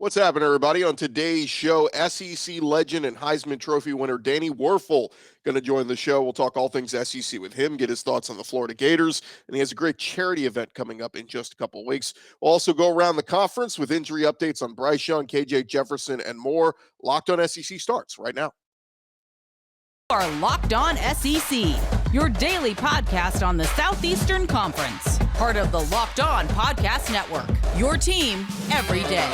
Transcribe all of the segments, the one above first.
What's happening, everybody? On today's show, SEC legend and Heisman Trophy winner Danny Wuerffel going to join the show. We'll talk all things SEC with him, get his thoughts on the Florida Gators, and he has a great charity event coming up in just a couple of weeks. We'll also go around the conference with injury updates on Bryce Young, KJ Jefferson, and more. Locked on SEC starts right now. Are Locked On SEC, your daily podcast on the Southeastern Conference. Part of the Locked On Podcast Network, your team every day.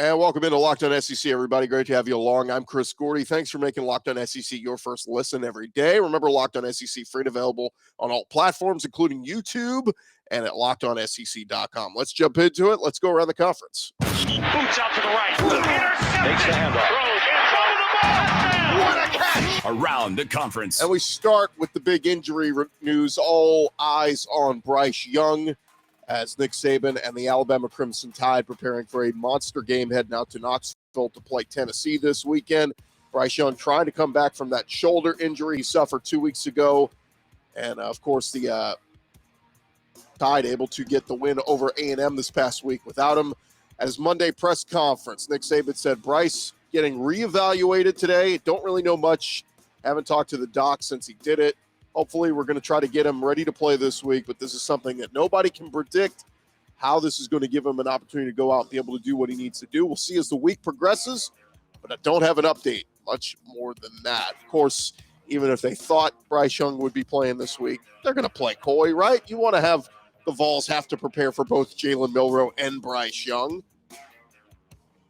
And welcome into Locked On SEC, everybody. Great to have you along. I'm Chris Gordy. Thanks for making Locked On SEC your first listen every day. Remember, Locked On SEC free and available on all platforms, including YouTube and at LockedOnSEC.com. Let's jump into it. Let's go around the conference. Boots out to the right. Intercepted. Takes the handoff. What a catch. Around the conference. And we start with the big injury news. All eyes on Bryce Young, as Nick Saban and the Alabama Crimson Tide preparing for a monster game heading out to Knoxville to play Tennessee this weekend. Bryce Young trying to come back from that shoulder injury he suffered 2 weeks ago. And, of course, the Tide able to get the win over A&M this past week without him. At his Monday press conference, Nick Saban said, Bryce getting reevaluated today. Don't really know much. Haven't talked to the doc since he did it. Hopefully, we're going to try to get him ready to play this week, but this is something that nobody can predict how this is going to give him an opportunity to go out and be able to do what he needs to do. We'll see as the week progresses, but I don't have an update much more than that. Of course, even if they thought Bryce Young would be playing this week, they're going to play coy, right? You want to have the Vols have to prepare for both Jalen Milroe and Bryce Young.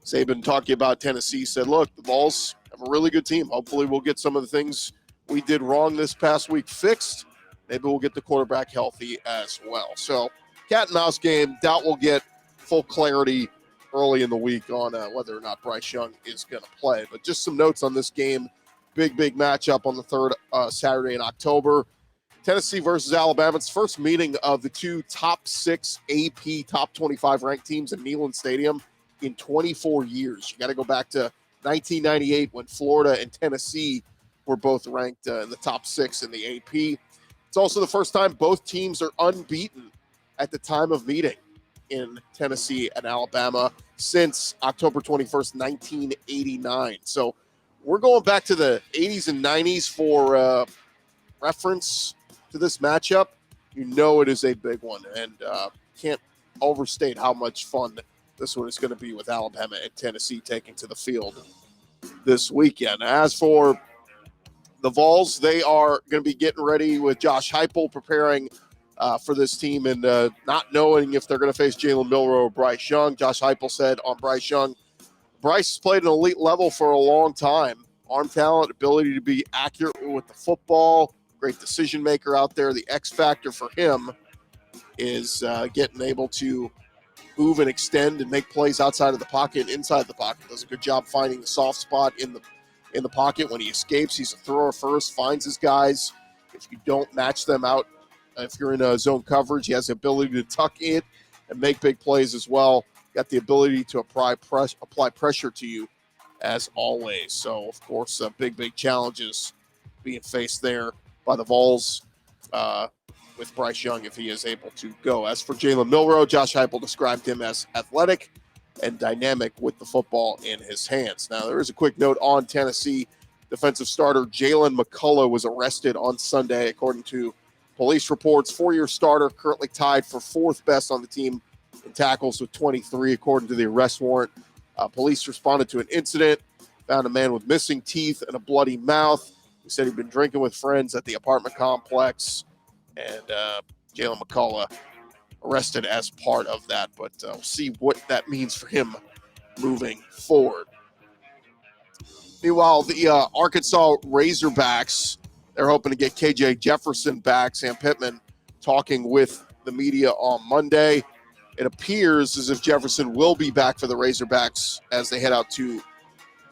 Saban talking about Tennessee said, look, the Vols have a really good team. Hopefully, we'll get some of the things we did wrong this past week fixed. Maybe we'll get the quarterback healthy as well. So, cat and mouse game. Doubt we'll get full clarity early in the week on whether or not Bryce Young is going to play. But just some notes on this game. Big matchup on the third Saturday in October. Tennessee versus Alabama. It's first meeting of the two top 6 AP, top 25 ranked teams in Neyland Stadium in 24 years. You got to go back to 1998 when Florida and Tennessee were both ranked in the top 6 in the AP. It's also the first time both teams are unbeaten at the time of meeting in Tennessee and Alabama since October 21st, 1989. So we're going back to the 80s and 90s for reference to this matchup. You know it is a big one, and can't overstate how much fun this one is going to be with Alabama and Tennessee taking to the field this weekend. As for the Vols, they are going to be getting ready with Josh Heupel preparing for this team and not knowing if they're going to face Jalen Milroe or Bryce Young. Josh Heupel said on Bryce Young, Bryce has played an elite level for a long time. Arm talent, ability to be accurate with the football, great decision maker out there. The X factor for him is getting able to move and extend and make plays outside of the pocket and inside the pocket. Does a good job finding the soft spot in the pocket. When he escapes, he's a thrower first, finds his guys. If you don't match them out, if you're in a zone coverage, he has the ability to tuck in and make big plays as well. Got the ability to apply pressure to you as always. So, of course, big challenges being faced there by the Vols with Bryce Young if he is able to go. As for Jalen Milroe, Josh Heupel described him as athletic and dynamic with the football in his hands. Now, there is a quick note on Tennessee. Defensive starter Jalen McCullough was arrested on Sunday, according to police reports. 4-year starter, currently tied for 4th best on the team in tackles with 23, according to the arrest warrant. Police responded to an incident, found a man with missing teeth and a bloody mouth. He said he'd been drinking with friends at the apartment complex, and Jalen McCullough arrested as part of that, but we'll see what that means for him moving forward. Meanwhile, the Arkansas Razorbacks, they're hoping to get KJ Jefferson back. Sam Pittman talking with the media on Monday. It appears as if Jefferson will be back for the Razorbacks as they head out to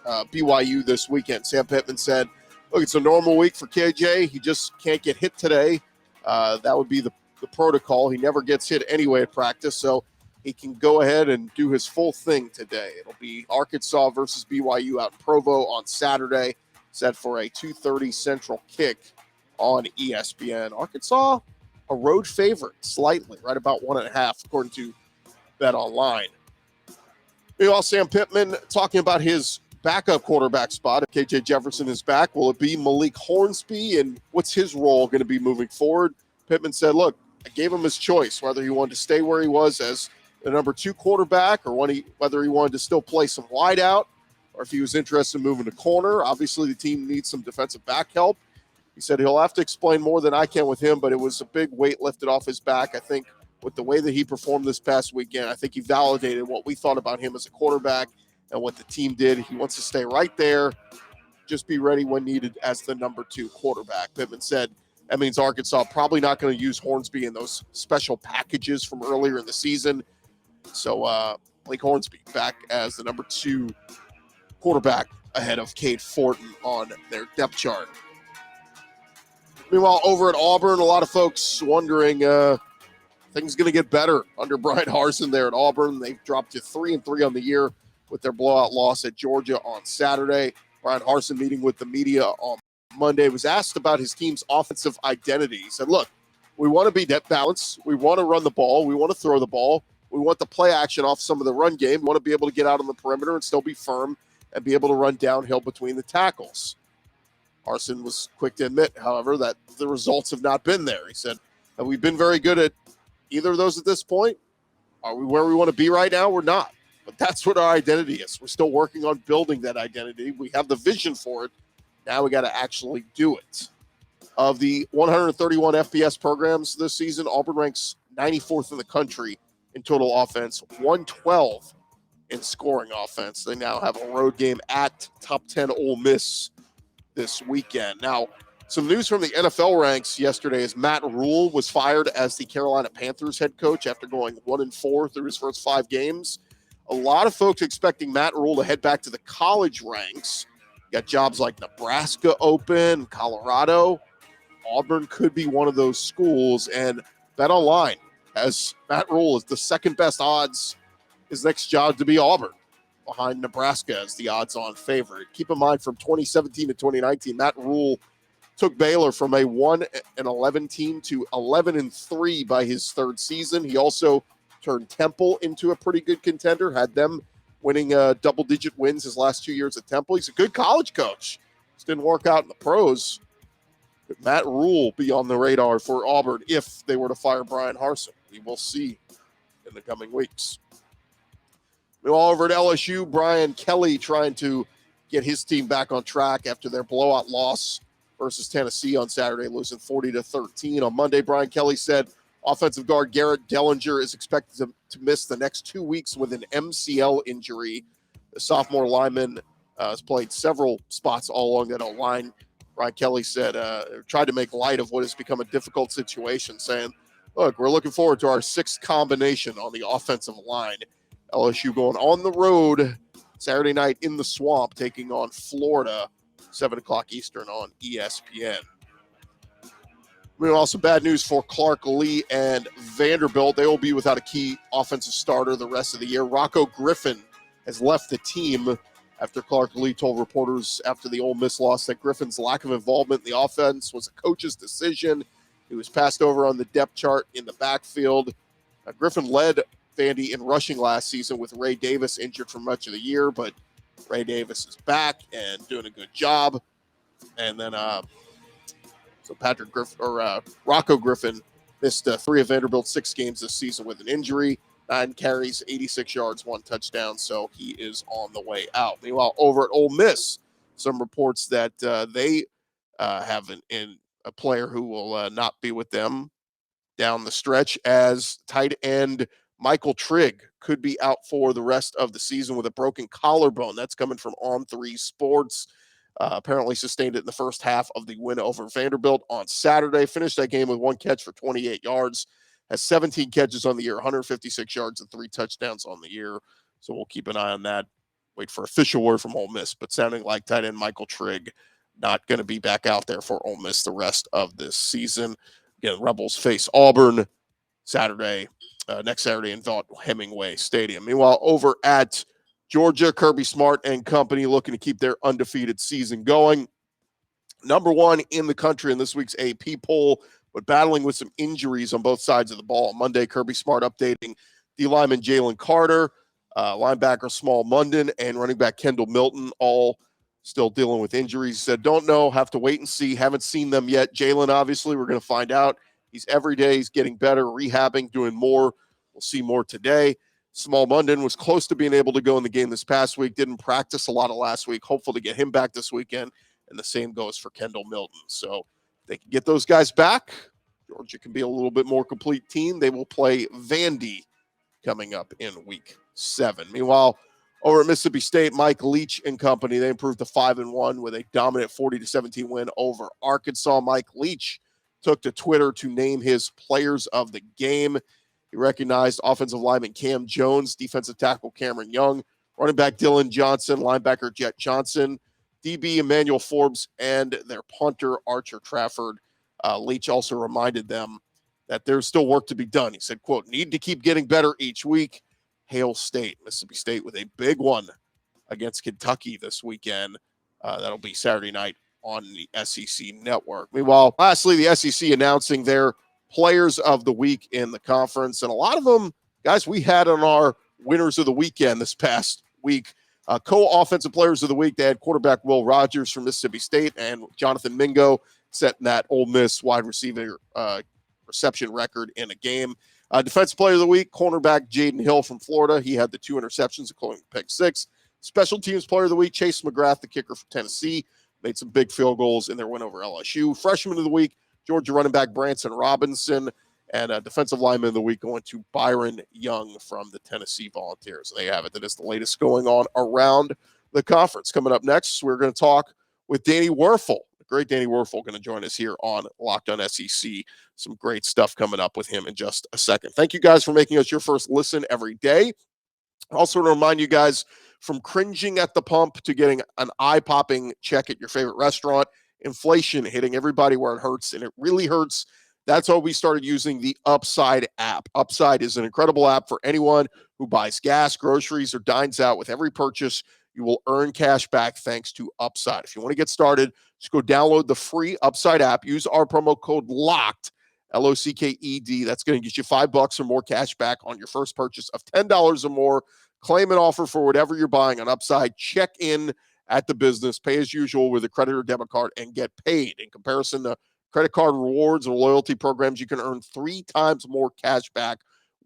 BYU this weekend. Sam Pittman said, look, it's a normal week for KJ. He just can't get hit today. That would be the protocol. He never gets hit anyway at practice, so he can go ahead and do his full thing today. It'll be Arkansas versus BYU out in Provo on Saturday, set for a 2:30 Central kick on ESPN. Arkansas, a road favorite, slightly, right about 1.5, according to BetOnline. Meanwhile, Sam Pittman talking about his backup quarterback spot. If KJ Jefferson is back, will it be Malik Hornsby, and what's his role going to be moving forward? Pittman said, look, I gave him his choice, whether he wanted to stay where he was as the number 2 quarterback or whether he wanted to still play some wide out or if he was interested in moving to corner. Obviously, the team needs some defensive back help. He said he'll have to explain more than I can with him, but it was a big weight lifted off his back. I think with the way that he performed this past weekend, I think he validated what we thought about him as a quarterback and what the team did. He wants to stay right there, just be ready when needed as the number 2 quarterback. Pittman said that means Arkansas probably not going to use Hornsby in those special packages from earlier in the season. So Blake Hornsby back as the number 2 quarterback ahead of Cade Fortin on their depth chart. Meanwhile, over at Auburn, a lot of folks wondering things going to get better under Brian Harsin there at Auburn. They've dropped to 3-3 on the year with their blowout loss at Georgia on Saturday. Brian Harsin, meeting with the media on Monday, was asked about his team's offensive identity. He said, look, we want to be net balanced. We want to run the ball. We want to throw the ball. We want the play action off some of the run game. We want to be able to get out on the perimeter and still be firm and be able to run downhill between the tackles. Harsin was quick to admit, however, that the results have not been there. He said, have we been very good at either of those at this point? Are we where we want to be right now? We're not. But that's what our identity is. We're still working on building that identity. We have the vision for it. Now we got to actually do it. Of the 131 FBS programs this season, Auburn ranks 94th in the country in total offense, 112 in scoring offense. They now have a road game at top 10 Ole Miss this weekend. Now, some news from the NFL ranks yesterday is Matt Rule was fired as the Carolina Panthers head coach after going 1-4 through his first 5 games. A lot of folks expecting Matt Rule to head back to the college ranks. You got jobs like Nebraska open, Colorado. Auburn could be one of those schools, and BetOnline has Matt Rule as the second best odds his next job to be Auburn, behind Nebraska as the odds-on favorite. Keep in mind, from 2017 to 2019, Matt Rule took Baylor from a 1-11 team to 11-3 by his third season. He also turned Temple into a pretty good contender, had them winning double-digit wins his last 2 years at Temple. He's a good college coach. Just didn't work out in the pros. Could Matt Rule be on the radar for Auburn if they were to fire Brian Harsin? We will see in the coming weeks. All over at LSU, Brian Kelly trying to get his team back on track after their blowout loss versus Tennessee on Saturday, losing 40-13. On Monday, Brian Kelly said offensive guard Garrett Dellinger is expected to miss the next 2 weeks with an MCL injury. The sophomore lineman has played several spots all along that O-line. Brian Kelly said, tried to make light of what has become a difficult situation, saying, look, we're looking forward to our 6th combination on the offensive line. LSU going on the road Saturday night in the Swamp, taking on Florida, 7 o'clock Eastern on ESPN. Also bad news for Clark Lee and Vanderbilt. They will be without a key offensive starter the rest of the year. Rocco Griffin has left the team after Clark Lee told reporters after the Ole Miss loss that Griffin's lack of involvement in the offense was a coach's decision. He was passed over on the depth chart in the backfield. Griffin led Vandy in rushing last season with Ray Davis injured for much of the year, but Ray Davis is back and doing a good job. And then Rocco Griffin missed 3 of Vanderbilt's 6 games this season with an injury. 9 carries, 86 yards, 1 touchdown, so he is on the way out. Meanwhile, over at Ole Miss, some reports that they have a player who will not be with them down the stretch, as tight end Michael Trigg could be out for the rest of the season with a broken collarbone. That's coming from On3 Sports. Apparently sustained it in the first half of the win over Vanderbilt on Saturday. Finished that game with 1 catch for 28 yards. Has 17 catches on the year, 156 yards and 3 touchdowns on the year. So we'll keep an eye on that. Wait for official word from Ole Miss, but sounding like tight end Michael Trigg not going to be back out there for Ole Miss the rest of this season. Again, Rebels face Auburn Saturday next Saturday in Vaught-Hemingway Stadium. Meanwhile, over at Georgia, Kirby Smart and company looking to keep their undefeated season going. Number one in the country in this week's AP poll, but battling with some injuries on both sides of the ball. On Monday, Kirby Smart updating D lineman Jalen Carter, linebacker Small Munden, and running back Kendall Milton, all still dealing with injuries. He said, don't know, have to wait and see. Haven't seen them yet. Jalen, obviously, we're going to find out. He's every day. He's getting better, rehabbing, doing more. We'll see more today. Small Munden was close to being able to go in the game this past week. Didn't practice a lot of last week. Hopeful to get him back this weekend. And the same goes for Kendall Milton. So if they can get those guys back, Georgia can be a little bit more complete team. They will play Vandy coming up in week 7. Meanwhile, over at Mississippi State, Mike Leach and company, they improved to 5-1 with a dominant 40-17 win over Arkansas. Mike Leach took to Twitter to name his players of the game. He recognized offensive lineman Cam Jones, defensive tackle Cameron Young, running back Dylan Johnson, linebacker Jet Johnson, DB Emmanuel Forbes, and their punter Archer Trafford. Leach also reminded them that there's still work to be done. He said, quote, need to keep getting better each week. Hail State, Mississippi State with a big one against Kentucky this weekend. That'll be Saturday night on the SEC network. Meanwhile, lastly, the SEC announcing their players of the week in the conference. And a lot of them, guys, we had on our winners of the weekend this past week. Co-offensive players of the week, they had quarterback Will Rogers from Mississippi State and Jonathan Mingo setting that Ole Miss wide receiver reception record in a game. Defensive player of the week, cornerback Jaden Hill from Florida. He had the 2 interceptions, including pick 6. Special teams player of the week, Chase McGrath, the kicker from Tennessee, made some big field goals in their win over LSU. Freshman of the week, Georgia running back Branson Robinson. And defensive lineman of the week going to Byron Young from the Tennessee Volunteers. There you have it. That is the latest going on around the conference. Coming up next, we're going to talk with Danny Wuerffel. The great Danny Wuerffel going to join us here on Locked On SEC. Some great stuff coming up with him in just a second. Thank you guys for making us your first listen every day. Also to remind you guys, from cringing at the pump to getting an eye-popping check at your favorite restaurant, inflation hitting everybody where it hurts, and it really hurts. That's why we started using the Upside app. Upside is an incredible app for anyone who buys gas, groceries, or dines out. With every purchase, you will earn cash back thanks to Upside. If you want to get started, just go download the free Upside app. Use our promo code LOCKED, LOCKED. That's going to get you $5 or more cash back on your first purchase of $10 or more. Claim an offer for whatever you're buying on Upside. Check in at the business, pay as usual with a credit or debit card, and get paid. In comparison to credit card rewards or loyalty programs, you can earn 3 times more cash back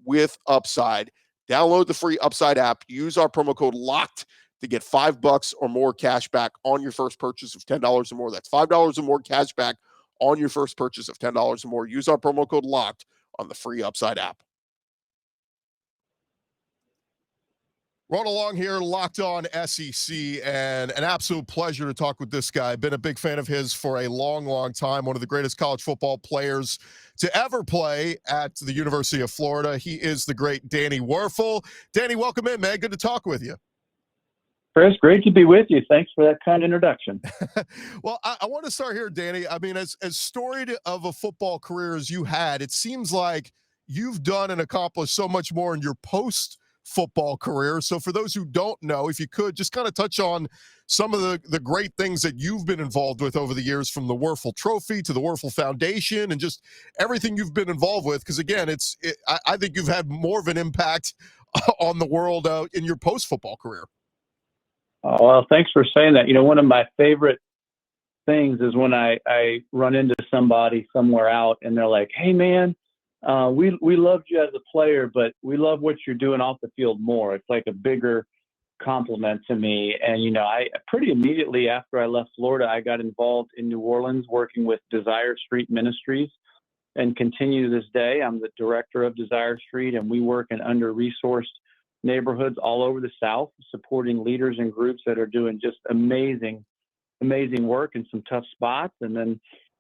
with Upside. Download the free Upside app. Use our promo code LOCKED to get $5 or more cash back on your first purchase of $10 or more. That's $5 or more cash back on your first purchase of $10 or more. Use our promo code LOCKED on the free Upside app. Run along here, Locked On SEC, and an absolute pleasure to talk with this guy. Been a big fan of his for a long, long time. One of the greatest college football players to ever play at the University of Florida. He is the great Danny Wuerffel. Danny, welcome in, man. Good to talk with you. Chris, great to be with you. Thanks for that kind introduction. Well, I want to start here, Danny. I mean, as storied of a football career as you had, it seems like you've done and accomplished so much more in your post-football career. So for those who don't know, if you could just kind of touch on some of the great things that you've been involved with over the years, from the Wuerffel Trophy to the Wuerffel Foundation and just everything you've been involved with. Because again, I think you've had more of an impact on the world in your post-football career. Oh, well, thanks for saying that. You know, one of my favorite things is when I run into somebody somewhere out and they're like, hey, man, we loved you as a player, but we love what you're doing off the field more. It's like a bigger compliment to me. And, you know, I pretty immediately after I left Florida, I got involved in New Orleans working with Desire Street Ministries and continue to this day. I'm the director of Desire Street, and we work in under-resourced neighborhoods all over the South, supporting leaders and groups that are doing just amazing work in some tough spots. And then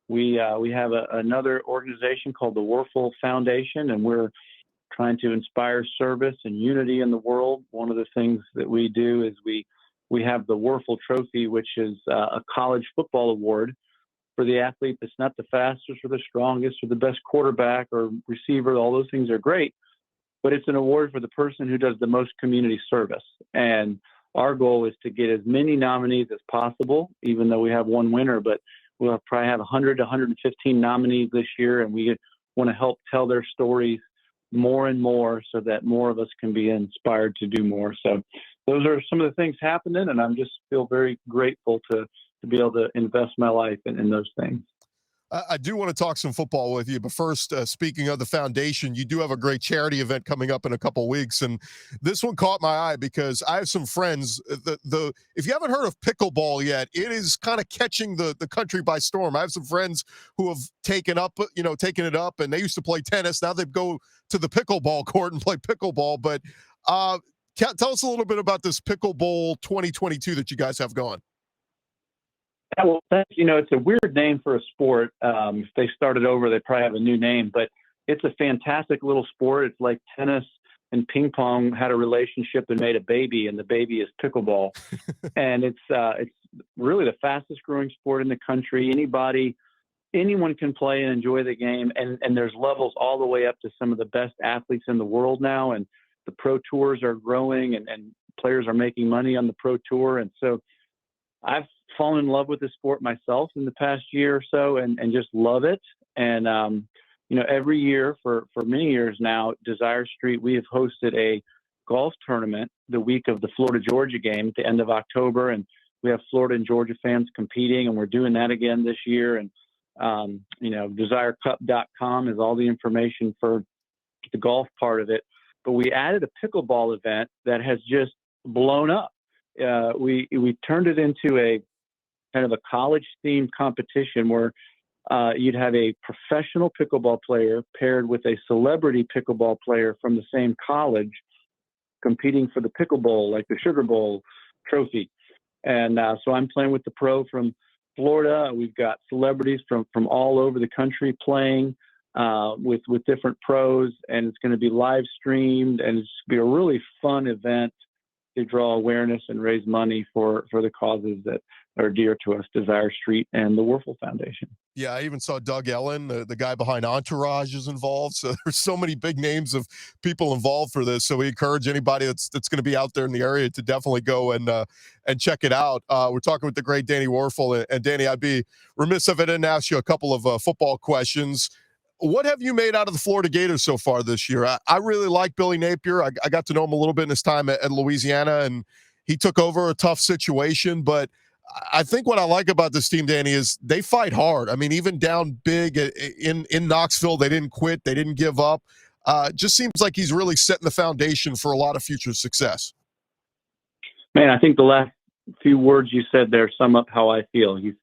we have another organization called the Wuerffel Foundation, and we're trying to inspire service and unity in the world. One of the things that we do is we have the Wuerffel Trophy, which is a college football award for the athlete that's not the fastest or the strongest or the best quarterback or receiver. All those things are great. but it's an award for the person who does the most community service. And our goal is to get as many nominees as possible, even though we have one winner, but we'll probably have 100 to 115 nominees this year. And we want to help tell their stories more and more so that more of us can be inspired to do more. So those are some of the things happening, and I'm just feel very grateful to be able to invest my life in those things. I do want to talk some football with you, but first, speaking of the foundation, you do have a great charity event coming up in a couple weeks, and this one caught my eye because I have some friends. If you haven't heard of pickleball yet, it is kind of catching the country by storm. I have some friends who have taken it up, and they used to play tennis. Now they go to the pickleball court and play pickleball. But tell us a little bit about this Pickleball 2022 that you guys have going. Yeah, well, thanks. It's a weird name for a sport. If they started over, they'd probably have a new name, but it's a fantastic little sport. It's like tennis and ping pong had a relationship and made a baby, and the baby is pickleball. And it's really the fastest growing sport in the country. Anyone can play and enjoy the game. And there's levels all the way up to some of the best athletes in the world now. And the pro tours are growing and players are making money on the pro tour. And so I've fallen in love with the sport myself in the past year or so and just love it. And, every year for many years now, Desire Street, we have hosted a golf tournament the week of the Florida-Georgia game at the end of October. And we have Florida and Georgia fans competing, and we're doing that again this year. And, desirecup.com is all the information for the golf part of it. But we added a pickleball event that has just blown up. We turned it into a kind of a college-themed competition where you'd have a professional pickleball player paired with a celebrity pickleball player from the same college competing for the Pickle Bowl, like the Sugar Bowl trophy. And so I'm playing with the pro from Florida. We've got celebrities from all over the country playing with different pros, and it's going to be live streamed, and it's going to be a really fun event to draw awareness and raise money for the causes that are dear to us, Desire Street and the Wuerffel Foundation. Yeah, I even saw Doug Ellen, the guy behind Entourage, is involved. So there's so many big names of people involved for this. So we encourage anybody that's going to be out there in the area to definitely go and check it out. We're talking with the great Danny Wuerffel. And Danny, I'd be remiss if I didn't ask you a couple of football questions. What have you made out of the Florida Gators so far this year? I really like Billy Napier. I got to know him a little bit in his time at Louisiana, and he took over a tough situation. But I think what I like about this team, Danny, is they fight hard. I mean, even down big in Knoxville, they didn't quit. They didn't give up. Just seems like he's really setting the foundation for a lot of future success. Man, I think the last few words you said there sum up how I feel. He's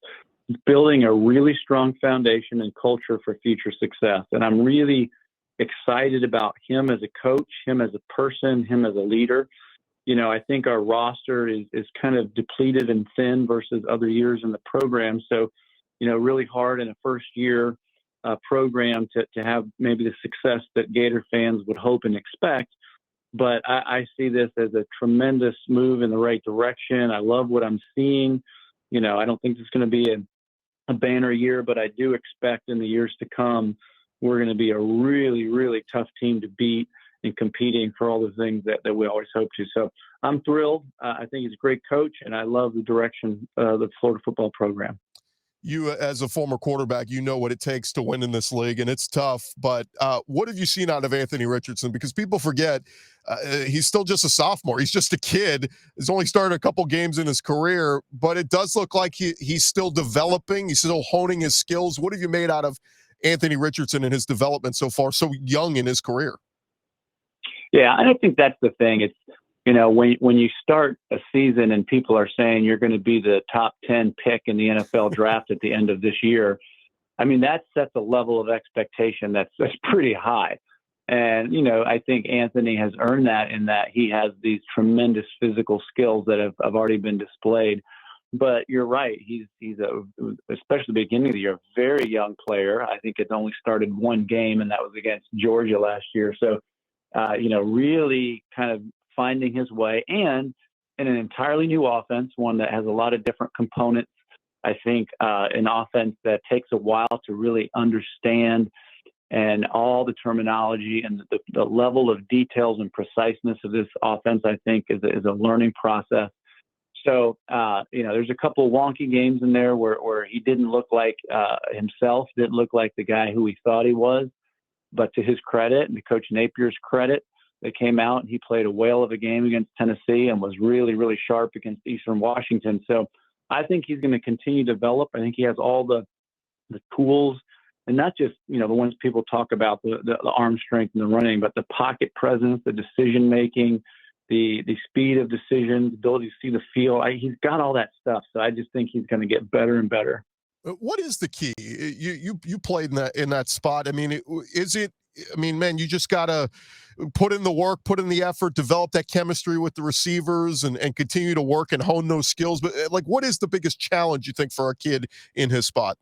building a really strong foundation and culture for future success. And I'm really excited about him as a coach, him as a person, him as a leader. I think our roster is kind of depleted and thin versus other years in the program. So, really hard in a first year program to have maybe the success that Gator fans would hope and expect. But I see this as a tremendous move in the right direction. I love what I'm seeing. I don't think it's going to be a banner year, but I do expect in the years to come, we're going to be a really, really tough team to beat and competing for all the things that we always hope to. So I'm thrilled. I think he's a great coach, and I love the direction of the Florida football program. You, as a former quarterback, you know what it takes to win in this league, and it's tough. But what have you seen out of Anthony Richardson? Because people forget he's still just a sophomore. He's just a kid. He's only started a couple games in his career, but it does look like he's still developing. He's still honing his skills. What have you made out of Anthony Richardson and his development so far, so young in his career? Yeah, and I think that's the thing. It's, when you start a season and people are saying you're going to be the top 10 pick in the NFL draft at the end of this year, I mean, that sets a level of expectation that's pretty high. And, I think Anthony has earned that in that he has these tremendous physical skills that have already been displayed. But you're right. He's especially the beginning of the year, a very young player. I think it's only started one game, and that was against Georgia last year. So, really kind of finding his way and in an entirely new offense, one that has a lot of different components. I think an offense that takes a while to really understand and all the terminology and the level of details and preciseness of this offense, I think, is a learning process. So, there's a couple of wonky games in there where he didn't look like himself, didn't look like the guy who he thought he was. But to his credit and to Coach Napier's credit, they came out and he played a whale of a game against Tennessee and was really, really sharp against Eastern Washington. So I think he's going to continue to develop. I think he has all the tools, and not just, the ones people talk about, the arm strength and the running, but the pocket presence, the decision-making, the speed of decisions, ability to see the field. He's got all that stuff. So I just think he's going to get better and better. What is the key? You played in that spot. I mean, man, you just got to put in the work, put in the effort, develop that chemistry with the receivers and continue to work and hone those skills. But what is the biggest challenge you think for a kid in his spot?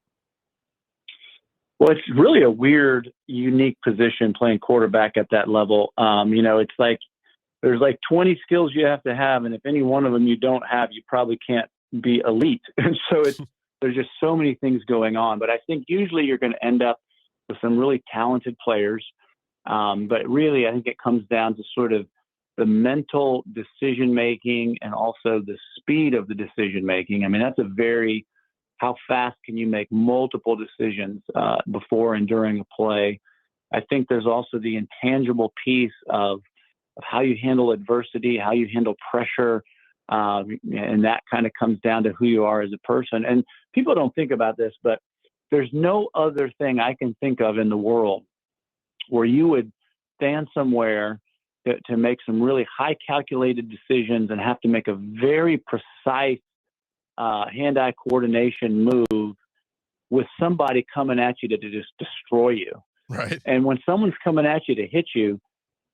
Well, it's really a weird, unique position playing quarterback at that level. It's like there's 20 skills you have to have, and if any one of them you don't have, you probably can't be elite. And so there's just so many things going on. But I think usually you're going to end up with some really talented players. But really, I think it comes down to sort of the mental decision-making and also the speed of the decision-making. I mean, that's how fast can you make multiple decisions before and during a play? I think there's also the intangible piece of how you handle adversity, how you handle pressure, and that kind of comes down to who you are as a person. And people don't think about this, but there's no other thing I can think of in the world where you would stand somewhere to make some really high calculated decisions and have to make a very precise hand-eye coordination move with somebody coming at you to just destroy you. Right. And when someone's coming at you to hit you,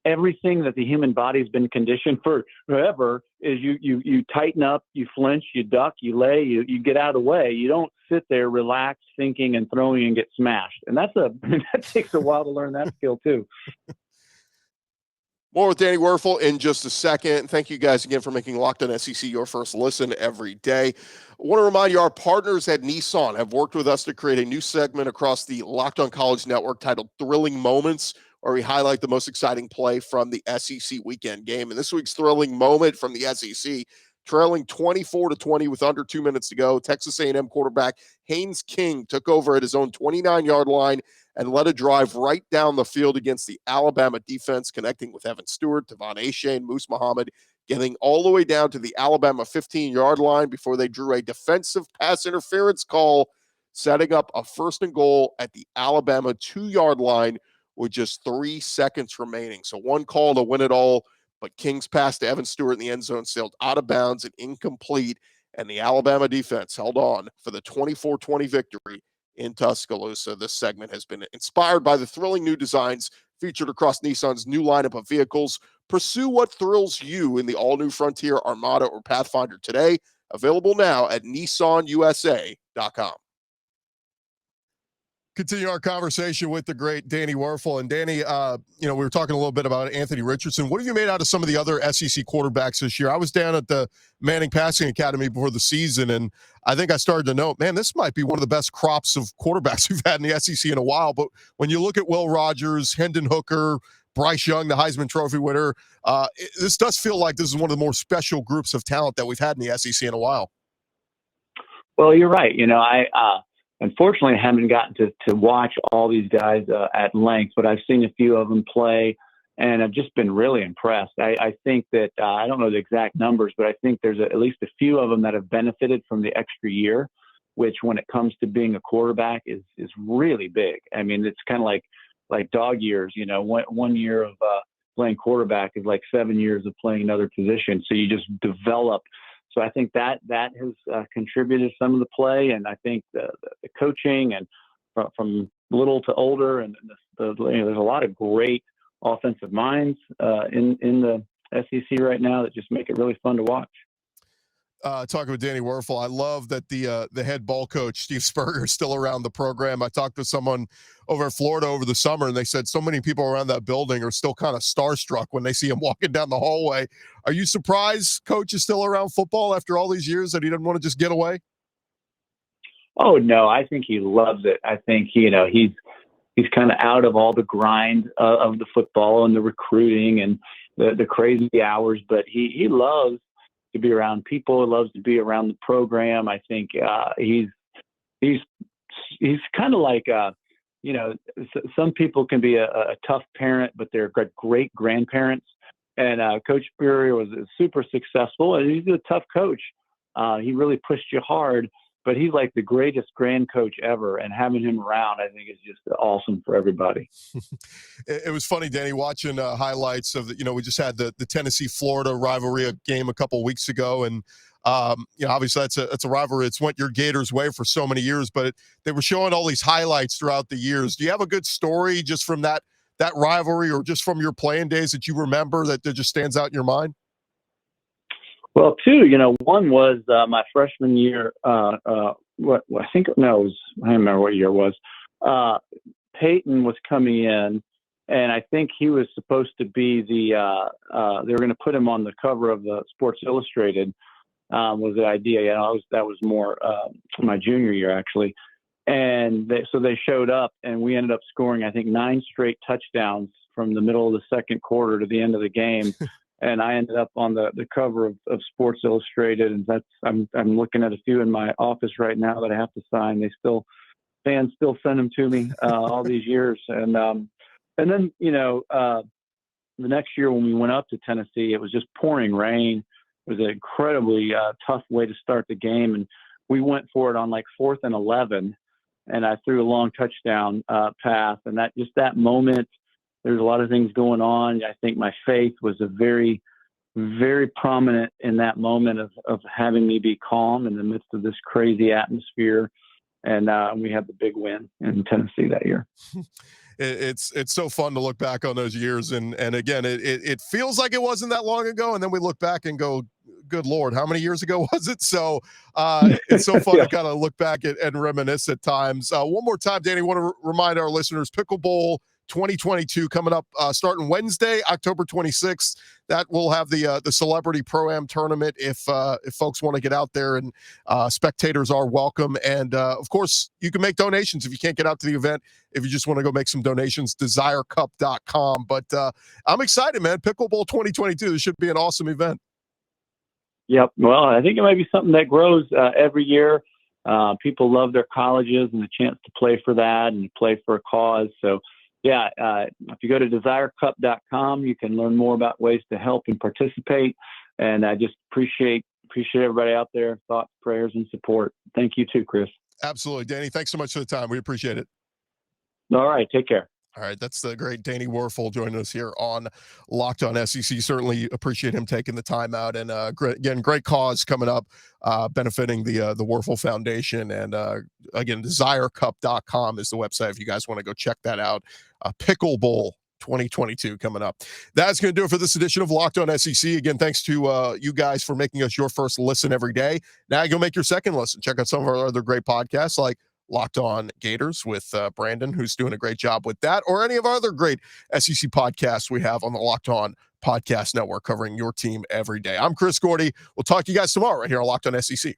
everything that the human body's been conditioned for forever is you tighten up, you flinch, you duck, you lay, you get out of the way. You don't sit there, relax, thinking and throwing and get smashed. And that takes a while to learn that skill too. More with Danny Wuerffel in just a second. Thank you guys again for making Locked On SEC your first listen every day. I want to remind you, our partners at Nissan have worked with us to create a new segment across the Locked On College Network titled Thrilling Moments, where we highlight the most exciting play from the SEC weekend game. And this week's thrilling moment from the SEC, trailing 24-20 with under 2 minutes to go, Texas A&M quarterback Haynes King took over at his own 29-yard line and led a drive right down the field against the Alabama defense, connecting with Evan Stewart, Devon Achane, Moose Muhammad, getting all the way down to the Alabama 15-yard line before they drew a defensive pass interference call, setting up a 1st and goal at the Alabama 2-yard line with just 3 seconds remaining. So one call to win it all, but King's pass to Evan Stewart in the end zone sailed out of bounds and incomplete, and the Alabama defense held on for the 24-20 victory in Tuscaloosa. This segment has been inspired by the thrilling new designs featured across Nissan's new lineup of vehicles. Pursue what thrills you in the all-new Frontier, Armada, or Pathfinder today. Available now at nissanusa.com. Continue our conversation with the great Danny Wuerffel. And Danny, we were talking a little bit about Anthony Richardson. What have you made out of some of the other SEC quarterbacks this year? I was down at the Manning Passing Academy before the season, and I think I started to note, man, this might be one of the best crops of quarterbacks we've had in the SEC in a while. But when you look at Will Rogers, Hendon Hooker, Bryce Young, the Heisman Trophy winner, this does feel like this is one of the more special groups of talent that we've had in the SEC in a while. Well, you're right. Unfortunately, I haven't gotten to watch all these guys at length, but I've seen a few of them play, and I've just been really impressed. I think that I don't know the exact numbers, but I think there's at least a few of them that have benefited from the extra year, which when it comes to being a quarterback is really big. I mean, it's kind of like dog years. 1 year of playing quarterback is like 7 years of playing another position. So you just develop. So I think that has contributed some of the play, and I think the coaching and from little to older, and there's a lot of great offensive minds in the SEC right now that just make it really fun to watch. Talking with Danny Wuerffel, I love that the head ball coach, Steve Spurrier, is still around the program. I talked to someone over in Florida over the summer, and they said so many people around that building are still kind of starstruck when they see him walking down the hallway. Are you surprised Coach is still around football after all these years, that he doesn't want to just get away? Oh, no, I think he loves it. I think, he's he's kind of out of all the grind of the football and the recruiting and the crazy hours, but he loves to be around people, loves to be around the program. I think he's kind of like some people can be a tough parent, but they're great grandparents. And Coach Spurrier was super successful, and he's a tough coach. He really pushed you hard, but he's like the greatest grand coach ever. And having him around, I think, is just awesome for everybody. It was funny, Danny, watching highlights of we just had the Tennessee-Florida rivalry game a couple of weeks ago, and obviously that's a rivalry. It's went your Gators' way for so many years, but they were showing all these highlights throughout the years. Do you have a good story just from that rivalry, or just from your playing days that you remember that just stands out in your mind? Well, two, one was my freshman year. I don't remember what year it was. Peyton was coming in, and I think he was supposed to be they were going to put him on the cover of the Sports Illustrated. Was the idea? That was more my junior year, actually. And so they showed up, and we ended up scoring, I think, 9 straight touchdowns from the middle of the second quarter to the end of the game. And I ended up on the cover of Sports Illustrated, and I'm looking at a few in my office right now that I have to sign. Fans still send them to me all these years. And then the next year when we went up to Tennessee, it was just pouring rain. It was an incredibly tough way to start the game, and we went for it on like 4th and 11. And I threw a long touchdown pass, and that moment, there's a lot of things going on. I think my faith was a very, very prominent in that moment of having me be calm in the midst of this crazy atmosphere. And we had the big win in Tennessee that year. It's so fun to look back on those years, and again, it feels like it wasn't that long ago, and then we look back and go, good Lord, how many years ago was it? So it's so fun to kind of look back and reminisce at times. One more time, Danny, want to remind our listeners, Pickle Bowl 2022 coming up starting Wednesday, October 26th. That will have the Celebrity Pro-Am tournament if folks want to get out there, and spectators are welcome. And of course, you can make donations if you can't get out to the event. If you just want to go make some donations, desirecup.com. But I'm excited, man. Pickle Bowl 2022. This should be an awesome event. Yep. Well, I think it might be something that grows every year. People love their colleges and the chance to play for that and play for a cause. So, yeah, if you go to desirecup.com, you can learn more about ways to help and participate. And I just appreciate everybody out there. Thoughts, prayers, and support. Thank you too, Chris. Absolutely. Danny, thanks so much for the time. We appreciate it. All right. Take care. All right, that's the great Danny Wuerffel joining us here on Locked On SEC. Certainly appreciate him taking the time out, and great cause coming up, benefiting the Wuerffel Foundation. And again, desirecup.com is the website if you guys want to go check that out. Pickle Bowl 2022 coming up. That's going to do it for this edition of Locked On SEC. Again, thanks to you guys for making us your first listen every day. Now you go make your second listen. Check out some of our other great podcasts like Locked On Gators with Brandon, who's doing a great job with that, or any of our other great SEC podcasts we have on the Locked On Podcast Network, covering your team every day. I'm Chris Gordy. We'll talk to you guys tomorrow right here on Locked On SEC.